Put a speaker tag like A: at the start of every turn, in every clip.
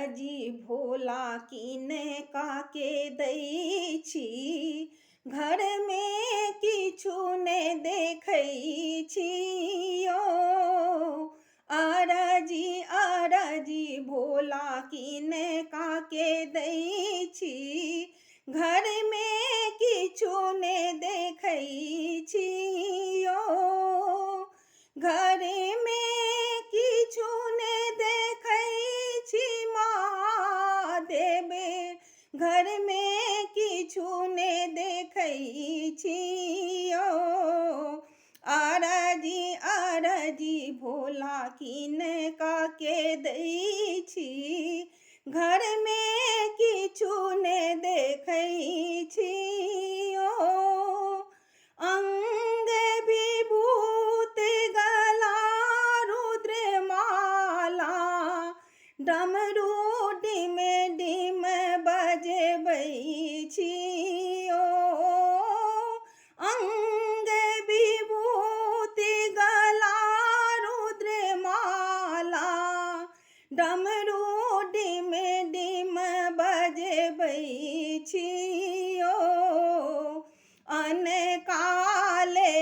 A: RG भोला किने काके दै छी, घरमे किछु ने देखै छी यौ। आरजी भोला किने काके दै छी, घरमे किछु ने देखै छी यौ। घरमे किछु ने देखै छी महादेव, घरमे किछु ने देखै छी यौ। आरजी भोला किने काके दै छी, घरमे किछु ने देखै छी यौ। अंग विभूत गला रुद्रमाला, डमरू डिम डिम बजबै छी यौ। अंग विभूत गला रुद्रमाला, डमरू डिम डिम बजबै छी यौ। अनकाले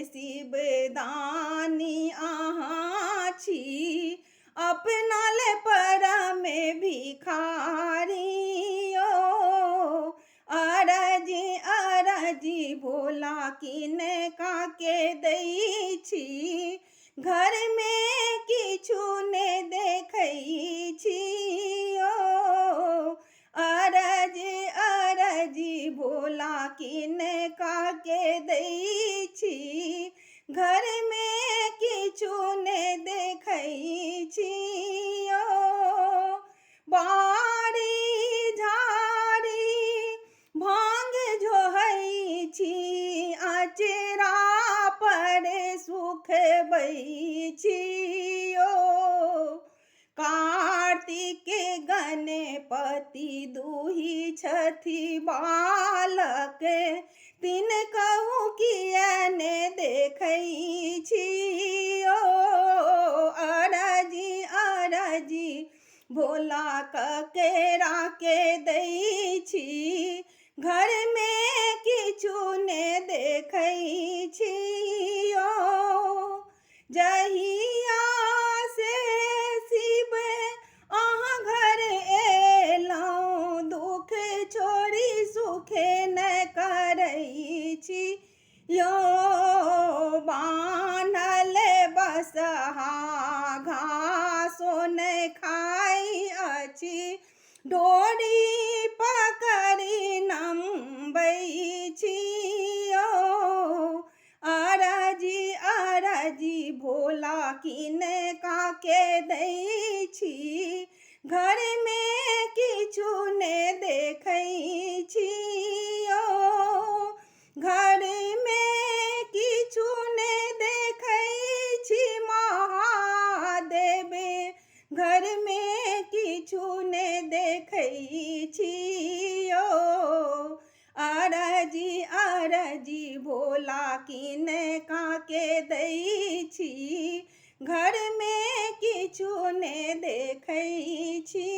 A: शिवदानी अहाँ छी, अपनाल परमे भिखारी यौ। आरजी भोला किने काके दै छी, घरमे किछु ने देखै छी यौ। आरजी भोला किने काके दै छी, घरमे किछु ने देखै छी यौ। बारी झाड़ी भांग झोहै छी, अचरा पर सुखबै छी यौ। कार्तिक गणपति दुही छथि बालक, तिनकहु किया ने देखै छी यौ। आरजी भोला ककेरा के दै छी, घरमे किछु ने देखै छी यौ। जहिया से शिव अहाँ घर एलहुँ, दुख छोड़ी सुखे न करै छी यौ। बान्हल बसहा घासो नहि खाइ अछि, डोरी पकड़ि नमबै छी यौ। आरजी भोला किने काके दै छी, घरमे किछु ने देखै छी यौ। घरमे किछु ने देखै छी महादेव, घरमे किछु ने देखै छी यौ। आरजी भोला किने काके दै छी, घरमे किछु ने देखै छी।